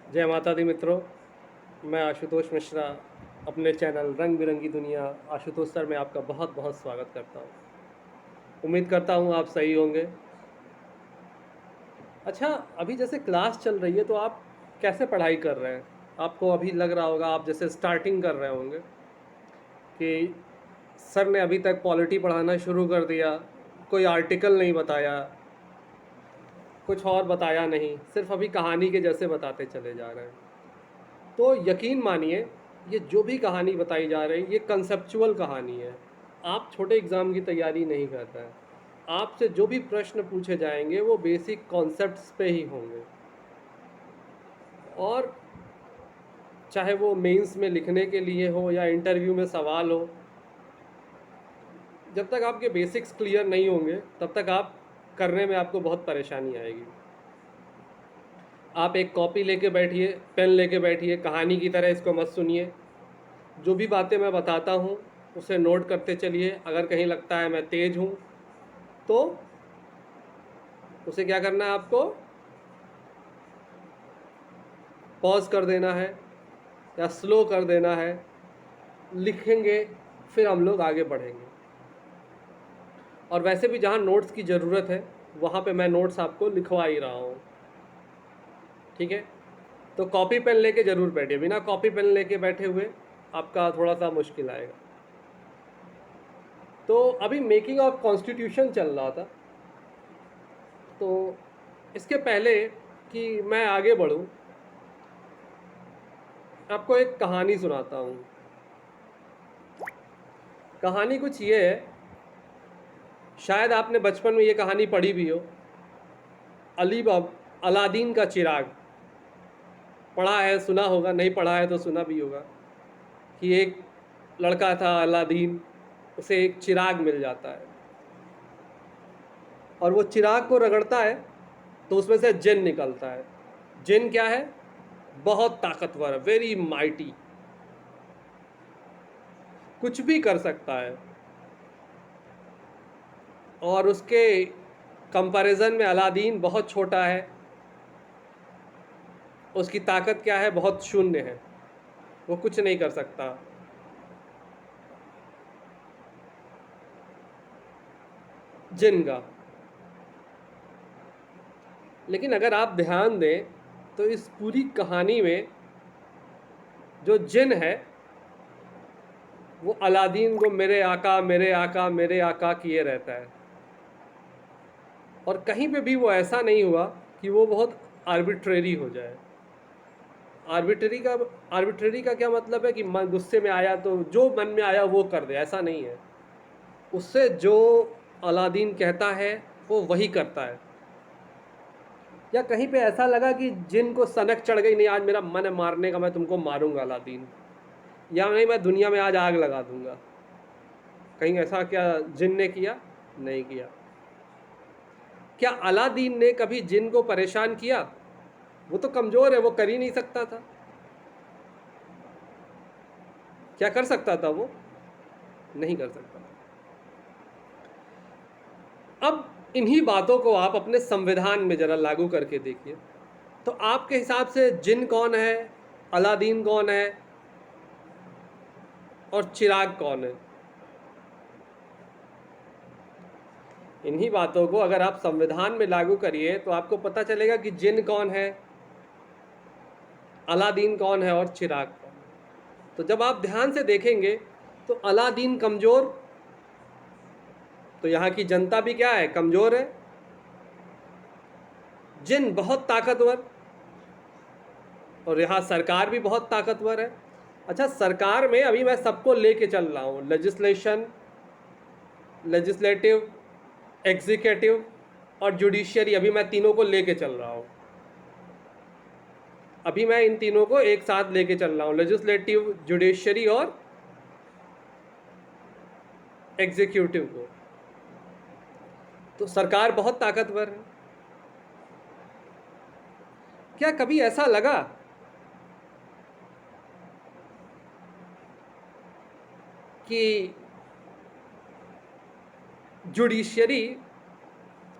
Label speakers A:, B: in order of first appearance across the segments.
A: जय माता दी मित्रों। मैं आशुतोष मिश्रा अपने चैनल रंग बिरंगी दुनिया आशुतोष सर में आपका बहुत बहुत स्वागत करता हूँ। उम्मीद करता हूँ आप सही होंगे। अच्छा, अभी जैसे क्लास चल रही है तो आप कैसे पढ़ाई कर रहे हैं? आपको अभी लग रहा होगा आप जैसे स्टार्टिंग कर रहे होंगे कि सर ने अभी तक पॉलिटी पढ़ाना शुरू कर दिया, कोई आर्टिकल नहीं बताया, कुछ और बताया नहीं, सिर्फ अभी कहानी के जैसे बताते चले जा रहे हैं। तो यकीन मानिए, ये जो भी कहानी बताई जा रही है ये कंसेप्चुअल कहानी है। आप छोटे एग्ज़ाम की तैयारी नहीं करते हैं। आपसे जो भी प्रश्न पूछे जाएंगे वो बेसिक कॉन्सेप्ट्स पे ही होंगे, और चाहे वो मेंस में लिखने के लिए हो या इंटरव्यू में सवाल हो, जब तक आपके बेसिक्स क्लियर नहीं होंगे तब तक आप करने में आपको बहुत परेशानी आएगी। आप एक कॉपी लेके बैठिए, पेन लेके बैठिए, कहानी की तरह इसको मत सुनिए। जो भी बातें मैं बताता हूँ उसे नोट करते चलिए। अगर कहीं लगता है मैं तेज़ हूँ तो उसे क्या करना है, आपको पॉज कर देना है या स्लो कर देना है। लिखेंगे, फिर हम लोग आगे बढ़ेंगे। और वैसे भी जहाँ नोट्स की ज़रूरत है वहाँ पे मैं नोट्स आपको लिखवा ही रहा हूँ। ठीक है, तो कॉपी पेन लेके ज़रूर बैठिए। बिना कॉपी पेन लेके बैठे हुए आपका थोड़ा सा मुश्किल आएगा। तो अभी मेकिंग ऑफ कॉन्स्टिट्यूशन चल रहा था, तो इसके पहले कि मैं आगे बढ़ूं, आपको एक कहानी सुनाता हूँ। कहानी कुछ ये है, शायद आपने बचपन में ये कहानी पढ़ी भी हो। अलादीन का चिराग पढ़ा है, सुना होगा, नहीं पढ़ा है तो सुना भी होगा। कि एक लड़का था अलादीन, उसे एक चिराग मिल जाता है और वो चिराग को रगड़ता है तो उसमें से जिन निकलता है। जिन क्या है? बहुत ताकतवर, वेरी माइटी, कुछ भी कर सकता है। और उसके कंपैरिजन में अलादीन बहुत छोटा है। उसकी ताकत क्या है? बहुत शून्य है, वो कुछ नहीं कर सकता। जिन का लेकिन अगर आप ध्यान दें तो इस पूरी कहानी में जो जिन है वो अलादीन को मेरे आका मेरे आका मेरे आका किए रहता है। और कहीं पे भी वो ऐसा नहीं हुआ कि वो बहुत आर्बिट्रेरी हो जाए। आर्बिट्रेरी का आर्बिट्रेरी का क्या मतलब है कि मन गुस्से में आया तो जो मन में आया वो कर दे, ऐसा नहीं है। उससे जो अलादीन कहता है वो वही करता है। या कहीं पे ऐसा लगा कि जिन को सनक चढ़ गई, नहीं आज मेरा मन है मारने का, मैं तुमको मारूंगा अलादीन, या नहीं मैं दुनिया में आज आग लगा दूंगा। कहीं ऐसा क्या जिन ने किया? नहीं किया। क्या अलादीन ने कभी जिन को परेशान किया? वो तो कमज़ोर है, वो कर ही नहीं सकता था। क्या कर सकता था वो? नहीं कर सकता। अब इन्हीं बातों को आप अपने संविधान में ज़रा लागू करके देखिए, तो आपके हिसाब से जिन कौन है, अलादीन कौन है और चिराग कौन है? इन्हीं बातों को अगर आप संविधान में लागू करिए तो आपको पता चलेगा कि जिन कौन है, अलादीन कौन है और चिराग कौन है। तो जब आप ध्यान से देखेंगे तो अलादीन कमज़ोर, तो यहाँ की जनता भी क्या है? कमज़ोर है। जिन बहुत ताकतवर, और यहाँ सरकार भी बहुत ताकतवर है। अच्छा, सरकार में अभी मैं सबको लेके चल रहा हूँ, लेजिस्लेशन, लेजिस्लेटिव, एग्जीक्यूटिव और जुडिशियरी, अभी मैं तीनों को लेके चल रहा हूँ। अभी मैं इन तीनों को एक साथ लेके चल रहा हूँ, लेजिस्लेटिव, जुडिशियरी और एग्जीक्यूटिव को। तो सरकार बहुत ताकतवर है। क्या कभी ऐसा लगा कि जुडिशियरी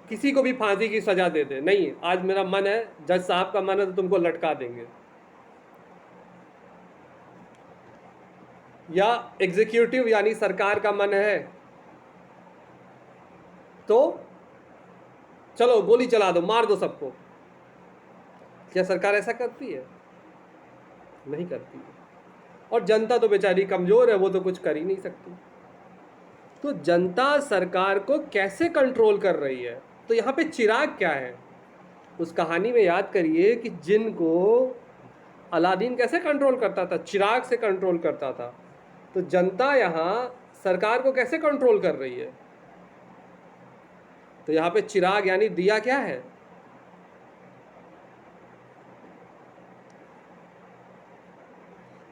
A: किसी को भी फांसी की सज़ा दे दे? नहीं, आज मेरा मन है, जज साहब का मन है तो तुमको लटका देंगे। या एग्जीक्यूटिव यानी सरकार का मन है तो चलो गोली चला दो, मार दो सबको। क्या सरकार ऐसा करती है? नहीं करती है। और जनता तो बेचारी कमज़ोर है, वो तो कुछ कर ही नहीं सकती। तो जनता सरकार को कैसे कंट्रोल कर रही है? तो यहाँ पे चिराग क्या है? उस कहानी में याद करिए कि जिनको अलादीन कैसे कंट्रोल करता था, चिराग से कंट्रोल करता था। तो जनता यहाँ सरकार को कैसे कंट्रोल कर रही है? तो यहाँ पे चिराग यानी दिया क्या है?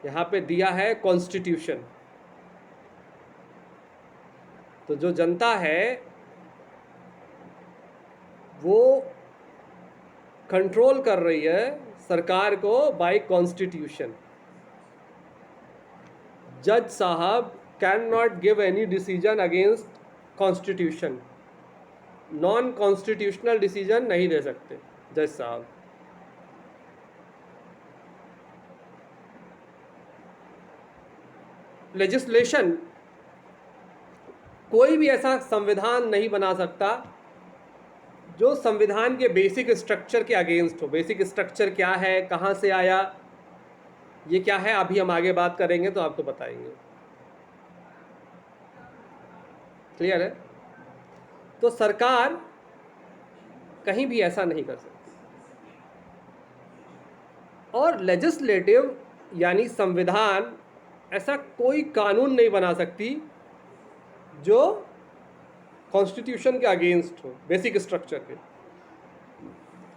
A: यहाँ पे दिया है कॉन्स्टिट्यूशन। तो जो जनता है वो कंट्रोल कर रही है सरकार को बाय कॉन्स्टिट्यूशन। जज साहब can not give any decision against constitution. Non constitutional decision नहीं दे सकते जज साहब। लेजिस्लेशन, कोई भी ऐसा संविधान नहीं बना सकता जो संविधान के बेसिक स्ट्रक्चर के अगेंस्ट हो। बेसिक स्ट्रक्चर क्या है, कहाँ से आया, ये क्या है, अभी हम आगे बात करेंगे तो आपको बताएंगे। क्लियर है? तो सरकार कहीं भी ऐसा नहीं कर सकती। और लेजिस्लेटिव यानी संविधान ऐसा कोई कानून नहीं बना सकती जो कॉन्स्टिट्यूशन के अगेंस्ट हो, बेसिक स्ट्रक्चर के।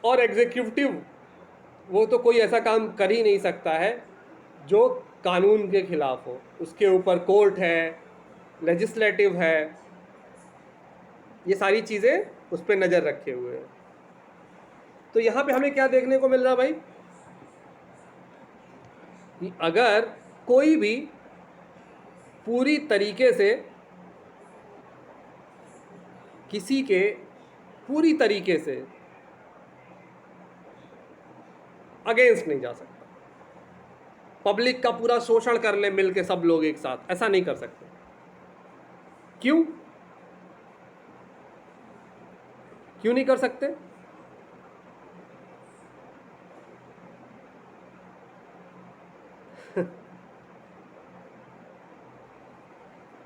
A: और एग्जीक्यूटिव वो तो कोई ऐसा काम कर ही नहीं सकता है जो कानून के खिलाफ हो। उसके ऊपर कोर्ट है, लेजिस्लेटिव है, ये सारी चीज़ें उस पर नज़र रखे हुए हैं। तो यहाँ पे हमें क्या देखने को मिल रहा भाई कि अगर कोई भी पूरी तरीके से किसी के पूरी तरीके से अगेंस्ट नहीं जा सकता, पब्लिक का पूरा शोषण कर ले मिल के सब लोग एक साथ, ऐसा नहीं कर सकते। क्यों क्यों नहीं कर सकते?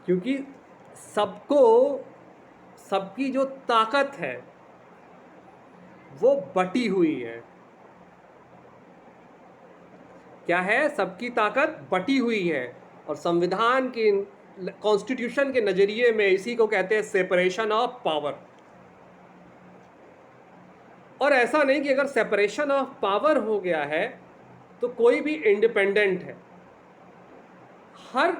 A: क्योंकि सबको, सबकी जो ताकत है वो बटी हुई है। क्या है? सबकी ताकत बटी हुई है। और संविधान के, कॉन्स्टिट्यूशन के नज़रिए में इसी को कहते हैं सेपरेशन ऑफ पावर। और ऐसा नहीं कि अगर सेपरेशन ऑफ पावर हो गया है तो कोई भी इंडिपेंडेंट है। हर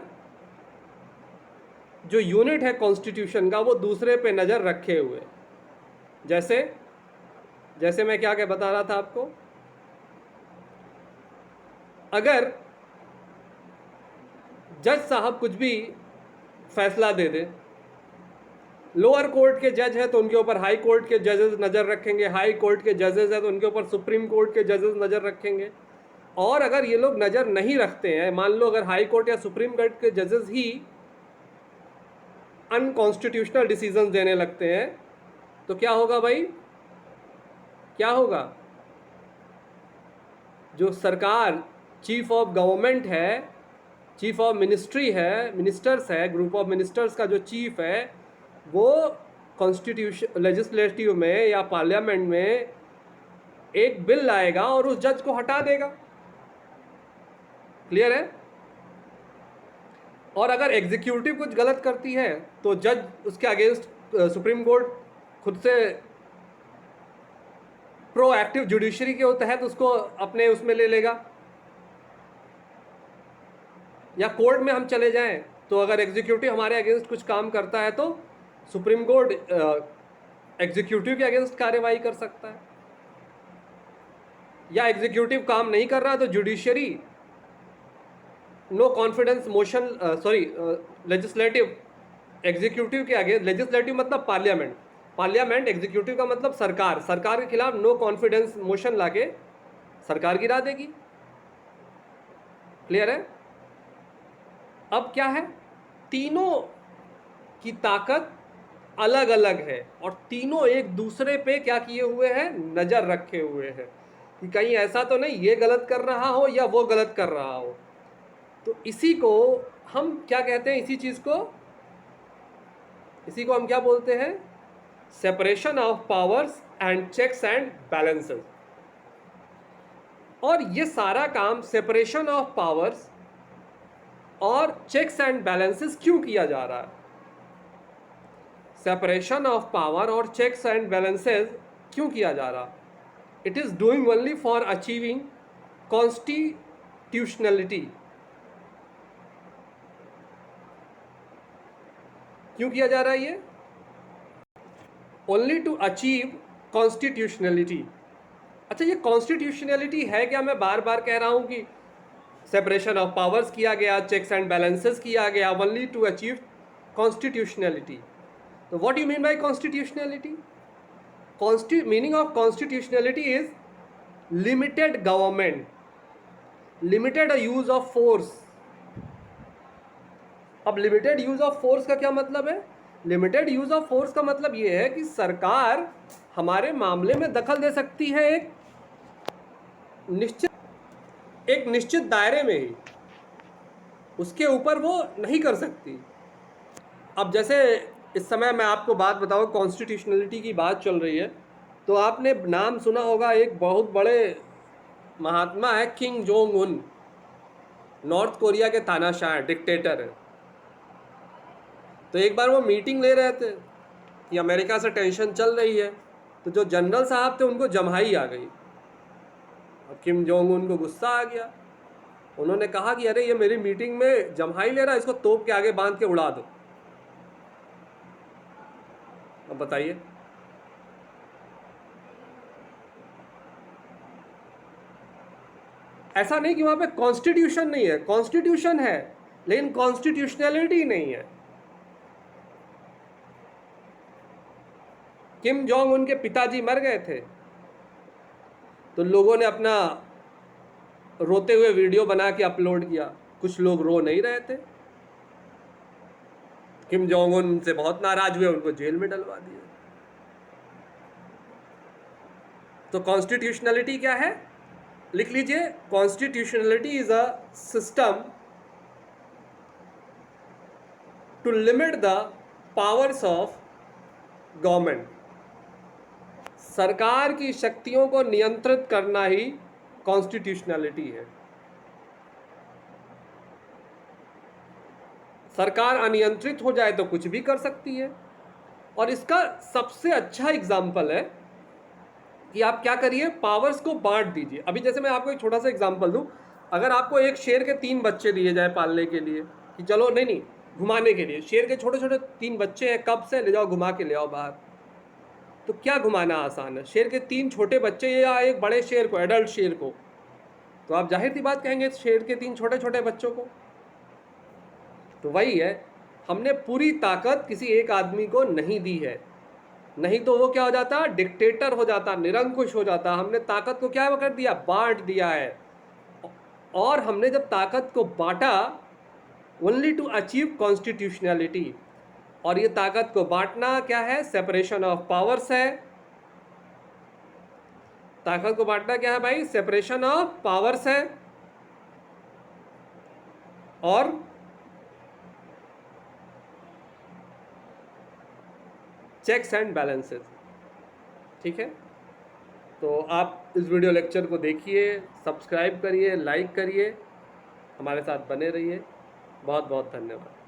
A: जो यूनिट है कॉन्स्टिट्यूशन का वो दूसरे पे नज़र रखे हुए। जैसे जैसे मैं क्या बता रहा था आपको, अगर जज साहब कुछ भी फैसला दे दे, लोअर कोर्ट के जज है तो उनके ऊपर हाई कोर्ट के जजेस नज़र रखेंगे, हाई कोर्ट के जजेस है तो उनके ऊपर सुप्रीम कोर्ट के जजेस नज़र रखेंगे। और अगर ये लोग नज़र नहीं रखते हैं, मान लो अगर हाई कोर्ट या सुप्रीम कोर्ट के जजेस ही अनकॉन्स्टिट्यूशनल डिसीजन देने लगते हैं तो क्या होगा भाई? क्या होगा? जो सरकार, चीफ ऑफ गवर्नमेंट है, चीफ ऑफ मिनिस्ट्री है, मिनिस्टर्स है, ग्रुप ऑफ मिनिस्टर्स का जो चीफ है, वो कॉन्स्टिट्यूशन लेजिस्लेटिव में या पार्लियामेंट में एक बिल लाएगा और उस जज को हटा देगा। क्लियर है? और अगर एग्जीक्यूटिव कुछ गलत करती है तो जज उसके अगेंस्ट सुप्रीम कोर्ट खुद से प्रोएक्टिव जुडिशरी के तहत उसको अपने उसमें ले लेगा। या कोर्ट में हम चले जाएं तो अगर एग्जीक्यूटिव हमारे अगेंस्ट कुछ काम करता है तो सुप्रीम कोर्ट एग्जीक्यूटिव के अगेंस्ट कार्रवाई कर सकता है। या एग्जीक्यूटिव काम नहीं कर रहा तो judiciary no confidence motion, legislative executive के अगेंस्ट, लेजिस्लेटिव मतलब पार्लियामेंट, पार्लियामेंट एग्जीक्यूटिव का मतलब सरकार, सरकार के खिलाफ नो कॉन्फिडेंस मोशन लाके सरकार गिरा देगी। क्लियर है? अब क्या है, तीनों की ताकत अलग अलग है और तीनों एक दूसरे पे क्या किए हुए हैं, नज़र रखे हुए हैं कि कहीं ऐसा तो नहीं ये गलत कर रहा हो या वो गलत कर रहा हो। तो इसी को हम क्या कहते हैं, इसी को हम क्या बोलते हैं, separation of powers and checks and balances. और ये सारा काम सेपरेशन ऑफ पावर्स और चेक्स एंड बैलेंसेस क्यों किया जा रहा है? सेपरेशन ऑफ पावर और चेक्स एंड बैलेंसेस क्यों किया जा रहा? It is doing only for achieving constitutionality. क्यों किया जा रहा है ये? Only to achieve constitutionality. अच्छा, ये कॉन्स्टिट्यूशनलिटी है क्या? मैं बार बार कह रहा हूं कि सेपरेशन ऑफ पावर्स किया गया, चेक्स एंड बैलेंसेस किया गया, ओनली टू अचीव कॉन्स्टिट्यूशनलिटी। तो what you mean by constitutionality? Meaning of constitutionality is limited government, limited use of force. अब लिमिटेड यूज ऑफ फोर्स का क्या मतलब है? लिमिटेड यूज ऑफ फोर्स का मतलब यह है कि सरकार हमारे मामले में दखल दे सकती है एक निश्चित दायरे में ही, उसके ऊपर वो नहीं कर सकती। अब जैसे इस समय मैं आपको बात बताऊं, कॉन्स्टिट्यूशनलिटी की बात चल रही है, तो आपने नाम सुना होगा, एक बहुत बड़े महात्मा है Kim Jong Un, north Korea के तानाशाह डिक्टेटर है। तो एक बार वो मीटिंग ले रहे थे कि अमेरिका से टेंशन चल रही है, तो जो जनरल साहब थे उनको जम्हाई आ गई। अब किम जोंग उन को गुस्सा आ गया, उन्होंने कहा कि अरे ये मेरी मीटिंग में जम्हाई ले रहा है, इसको तोप के आगे बांध के उड़ा दो। अब बताइए, ऐसा नहीं कि वहां पे कॉन्स्टिट्यूशन नहीं है, कॉन्स्टिट्यूशन है लेकिन कॉन्स्टिट्यूशनलिटी नहीं है। किम जोंग उनके पिताजी मर गए थे, तो लोगों ने अपना रोते हुए वीडियो बना के अपलोड किया। कुछ लोग रो नहीं रहे थे, किम जोंग उन से बहुत नाराज हुए, उनको जेल में डलवा दिया। तो कॉन्स्टिट्यूशनलिटी क्या है? लिख लीजिए, constitutionality is a system to limit the powers of government. सरकार की शक्तियों को नियंत्रित करना ही कॉन्स्टिट्यूशनलिटी है। सरकार अनियंत्रित हो जाए तो कुछ भी कर सकती है। और इसका सबसे अच्छा एग्जाम्पल है कि आप क्या करिए, पावर्स को बांट दीजिए। अभी जैसे मैं आपको एक छोटा सा एग्जाम्पल दूं, अगर आपको एक शेर के 3 बच्चे दिए जाए पालने के लिए, कि चलो नहीं घुमाने के लिए, शेर के छोटे छोटे 3 बच्चे हैं, कब से ले जाओ घुमा के ले आओ बाहर, तो क्या घुमाना आसान है? शेर के 3 छोटे बच्चे या एक बड़े शेर को, एडल्ट शेर को? तो आप जाहिर सी बात कहेंगे शेर के 3 छोटे छोटे बच्चों को। तो वही है, हमने पूरी ताकत किसी एक आदमी को नहीं दी है, नहीं तो वो क्या हो जाता, डिक्टेटर हो जाता, निरंकुश हो जाता। हमने ताकत को क्या कर दिया, बांट दिया है। और हमने जब ताकत को बांटा, ओनली टू अचीव कॉन्स्टिट्यूशनलिटी, और ये ताकत को बांटना क्या है, सेपरेशन ऑफ पावर्स है। ताकत को बांटना क्या है भाई, सेपरेशन ऑफ पावर्स है और चेक्स एंड बैलेंसेस। ठीक है, तो आप इस वीडियो लेक्चर को देखिए, सब्सक्राइब करिए, लाइक करिए, हमारे साथ बने रहिए। बहुत बहुत धन्यवाद।